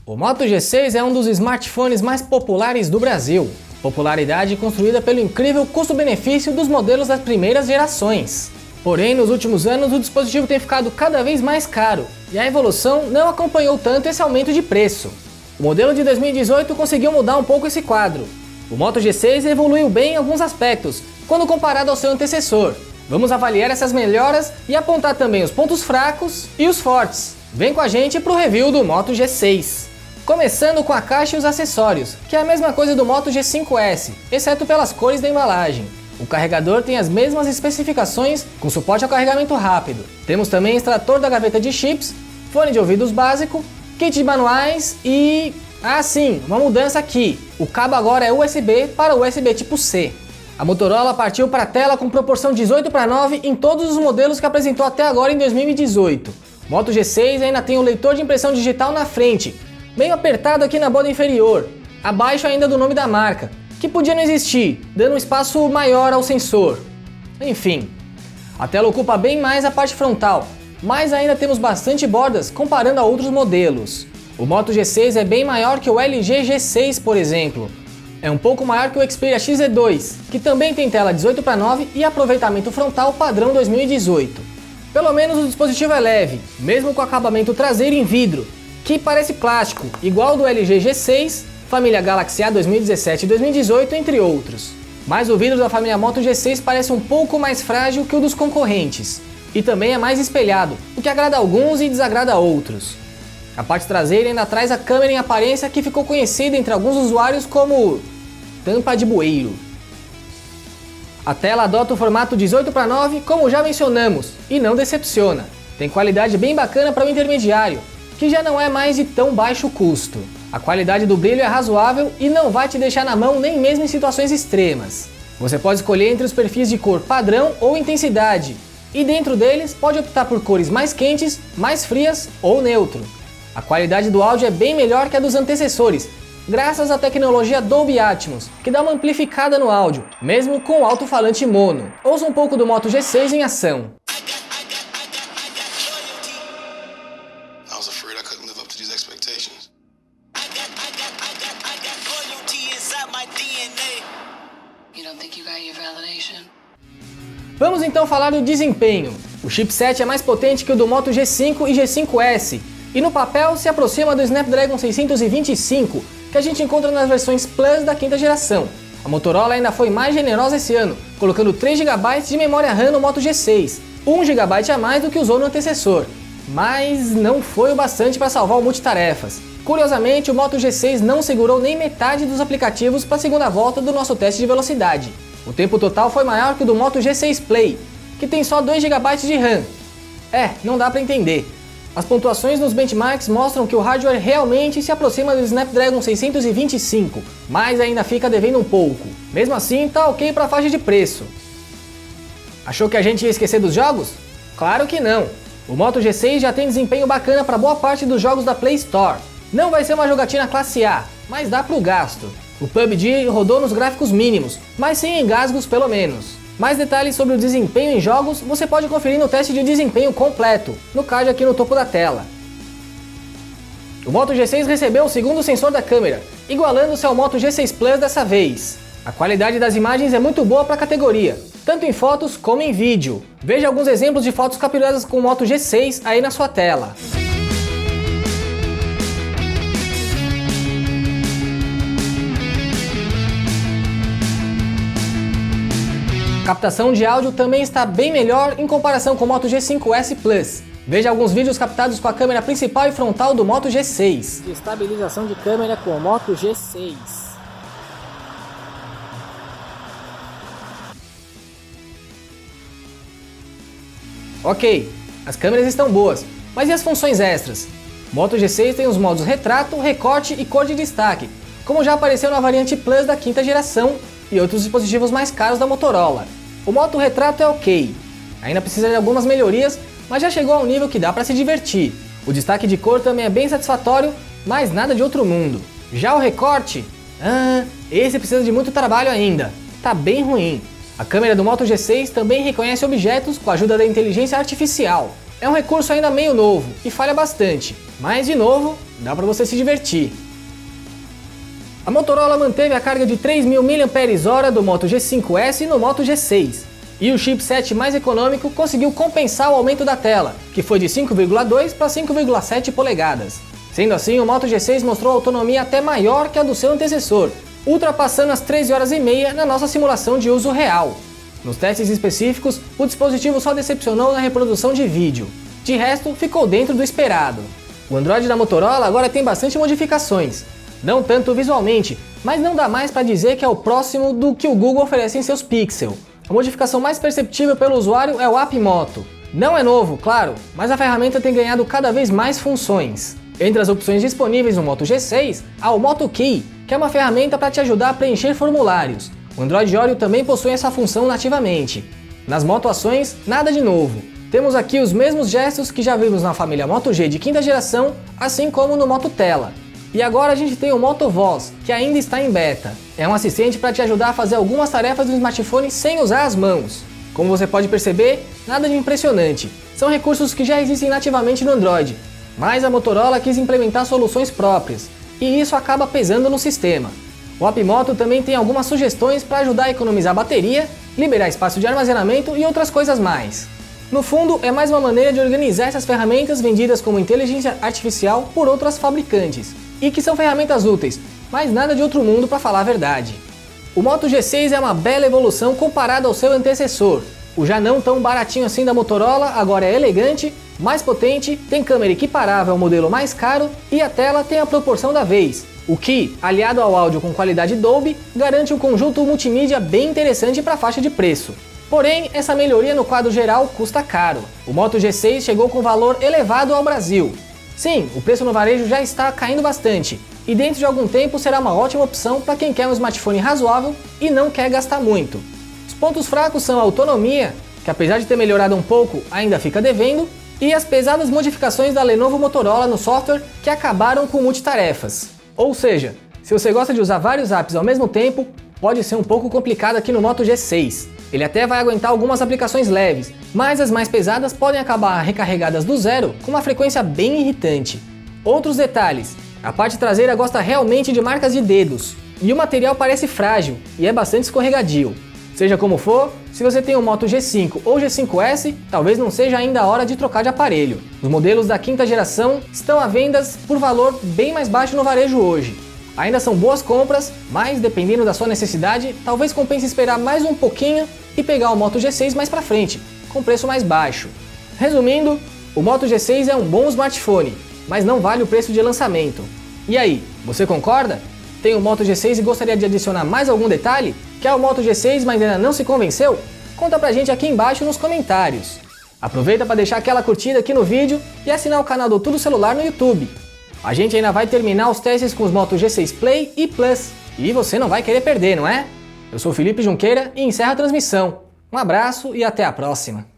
O Moto G6 é um dos smartphones mais populares do Brasil. Popularidade construída pelo incrível custo-benefício dos modelos das primeiras gerações. Porém, nos últimos anos o dispositivo tem ficado cada vez mais caro e a evolução não acompanhou tanto esse aumento de preço. O modelo de 2018 conseguiu mudar um pouco esse quadro. O Moto G6 evoluiu bem em alguns aspectos, quando comparado ao seu antecessor. Vamos avaliar essas melhoras e apontar também os pontos fracos e os fortes. Vem com a gente para o review do Moto G6. Começando com a caixa e os acessórios, que é a mesma coisa do Moto G5S, exceto pelas cores da embalagem. O carregador tem as mesmas especificações, com suporte ao carregamento rápido. Temos também extrator da gaveta de chips, fone de ouvidos básico, kit de manuais e... ah sim, uma mudança aqui. O cabo agora é USB para USB tipo C. A Motorola partiu para a tela com proporção 18:9 em todos os modelos que apresentou até agora em 2018. O Moto G6 ainda tem o leitor de impressão digital na frente, meio apertado aqui na borda inferior, abaixo ainda do nome da marca, que podia não existir, dando um espaço maior ao sensor. Enfim, a tela ocupa bem mais a parte frontal, mas ainda temos bastante bordas comparando a outros modelos. O Moto G6 é bem maior que o LG G6, por exemplo. É um pouco maior que o Xperia XZ2, que também tem tela 18:9 e aproveitamento frontal padrão 2018. Pelo menos o dispositivo é leve, mesmo com acabamento traseiro em vidro, que parece plástico, igual ao do LG G6, família Galaxy A 2017 e 2018, entre outros. Mas o vidro da família Moto G6 parece um pouco mais frágil que o dos concorrentes, e também é mais espelhado, o que agrada a alguns e desagrada a outros. A parte traseira ainda traz a câmera em aparência que ficou conhecida entre alguns usuários como tampa de bueiro. A tela adota o formato 18:9, como já mencionamos, e não decepciona. Tem qualidade bem bacana para o intermediário, que já não é mais de tão baixo custo. A qualidade do brilho é razoável e não vai te deixar na mão nem mesmo em situações extremas. Você pode escolher entre os perfis de cor padrão ou intensidade, e dentro deles pode optar por cores mais quentes, mais frias ou neutro. A qualidade do áudio é bem melhor que a dos antecessores, graças à tecnologia Dolby Atmos, que dá uma amplificada no áudio, mesmo com o alto-falante mono. Ouça um pouco do Moto G6 em ação. Vamos então falar do desempenho. O chipset é mais potente que o do Moto G5 e G5S, e no papel se aproxima do Snapdragon 625, que a gente encontra nas versões Plus da quinta geração. A Motorola ainda foi mais generosa esse ano, colocando 3 GB de memória RAM no Moto G6, 1 GB a mais do que usou no antecessor. Mas não foi o bastante para salvar o multitarefas. Curiosamente, o Moto G6 não segurou nem metade dos aplicativos para a segunda volta do nosso teste de velocidade. O tempo total foi maior que o do Moto G6 Play, que tem só 2 GB de RAM. Não dá para entender. As pontuações nos benchmarks mostram que o hardware realmente se aproxima do Snapdragon 625, mas ainda fica devendo um pouco. Mesmo assim, tá ok para a faixa de preço. Achou que a gente ia esquecer dos jogos? Claro que não! O Moto G6 já tem desempenho bacana para boa parte dos jogos da Play Store. Não vai ser uma jogatina classe A, mas dá pro gasto. O PUBG rodou nos gráficos mínimos, mas sem engasgos pelo menos. Mais detalhes sobre o desempenho em jogos você pode conferir no teste de desempenho completo, no card aqui no topo da tela. O Moto G6 recebeu o segundo sensor da câmera, igualando-se ao Moto G6 Plus dessa vez. A qualidade das imagens é muito boa para a categoria, tanto em fotos como em vídeo. Veja alguns exemplos de fotos capturadas com o Moto G6 aí na sua tela. A captação de áudio também está bem melhor em comparação com o Moto G5S Plus. Veja alguns vídeos captados com a câmera principal e frontal do Moto G6. Estabilização de câmera com o Moto G6. Ok, as câmeras estão boas, mas e as funções extras? O Moto G6 tem os modos retrato, recorte e cor de destaque, como já apareceu na variante Plus da quinta geração e outros dispositivos mais caros da Motorola. O Moto Retrato é ok, ainda precisa de algumas melhorias, mas já chegou ao nível que dá para se divertir. O destaque de cor também é bem satisfatório, mas nada de outro mundo. Já o recorte? Esse precisa de muito trabalho ainda, tá bem ruim. A câmera do Moto G6 também reconhece objetos com a ajuda da inteligência artificial. É um recurso ainda meio novo e falha bastante, mas de novo, dá para você se divertir. A Motorola manteve a carga de 3.000 mAh do Moto G5S no Moto G6, e o chipset mais econômico conseguiu compensar o aumento da tela, que foi de 5,2 para 5,7 polegadas. Sendo assim, o Moto G6 mostrou autonomia até maior que a do seu antecessor, ultrapassando as 13 horas e meia na nossa simulação de uso real. Nos testes específicos, o dispositivo só decepcionou na reprodução de vídeo. De resto, ficou dentro do esperado. O Android da Motorola agora tem bastante modificações. Não tanto visualmente, mas não dá mais para dizer que é o próximo do que o Google oferece em seus Pixel. A modificação mais perceptível pelo usuário é o App Moto. Não é novo, claro, mas a ferramenta tem ganhado cada vez mais funções. Entre as opções disponíveis no Moto G6, há o Moto Key, que é uma ferramenta para te ajudar a preencher formulários. O Android Oreo também possui essa função nativamente. Nas Moto Ações, nada de novo. Temos aqui os mesmos gestos que já vimos na família Moto G de quinta geração, assim como no Moto Tela. E agora a gente tem o Moto Voz, que ainda está em beta. É um assistente para te ajudar a fazer algumas tarefas do smartphone sem usar as mãos. Como você pode perceber, nada de impressionante. São recursos que já existem nativamente no Android, mas a Motorola quis implementar soluções próprias, e isso acaba pesando no sistema. O App Moto também tem algumas sugestões para ajudar a economizar bateria, liberar espaço de armazenamento e outras coisas mais. No fundo, é mais uma maneira de organizar essas ferramentas vendidas como inteligência artificial por outras fabricantes, e que são ferramentas úteis, mas nada de outro mundo para falar a verdade. O Moto G6 é uma bela evolução comparado ao seu antecessor. O já não tão baratinho assim da Motorola agora é elegante, mais potente, tem câmera equiparável ao modelo mais caro e a tela tem a proporção da vez, o que, aliado ao áudio com qualidade Dolby, garante um conjunto multimídia bem interessante para a faixa de preço. Porém, essa melhoria no quadro geral custa caro. O Moto G6 chegou com valor elevado ao Brasil. Sim, o preço no varejo já está caindo bastante, e dentro de algum tempo será uma ótima opção para quem quer um smartphone razoável e não quer gastar muito. Os pontos fracos são a autonomia, que apesar de ter melhorado um pouco, ainda fica devendo, e as pesadas modificações da Lenovo Motorola no software que acabaram com multitarefas. Ou seja, se você gosta de usar vários apps ao mesmo tempo, pode ser um pouco complicado aqui no Moto G6. Ele até vai aguentar algumas aplicações leves, mas as mais pesadas podem acabar recarregadas do zero com uma frequência bem irritante. Outros detalhes: a parte traseira gosta realmente de marcas de dedos, e o material parece frágil e é bastante escorregadio. Seja como for, se você tem um Moto G5 ou G5S, talvez não seja ainda a hora de trocar de aparelho. Os modelos da quinta geração estão à venda por valor bem mais baixo no varejo hoje. Ainda são boas compras, mas dependendo da sua necessidade, talvez compense esperar mais um pouquinho e pegar o Moto G6 mais pra frente, com preço mais baixo. Resumindo, o Moto G6 é um bom smartphone, mas não vale o preço de lançamento. E aí, você concorda? Tem o Moto G6 e gostaria de adicionar mais algum detalhe? Quer o Moto G6 mas ainda não se convenceu? Conta pra gente aqui embaixo nos comentários. Aproveita para deixar aquela curtida aqui no vídeo e assinar o canal do Tudo Celular no YouTube. A gente ainda vai terminar os testes com os Moto G6 Play e Plus, e você não vai querer perder, não é? Eu sou o Felipe Junqueira e encerro a transmissão. Um abraço e até a próxima!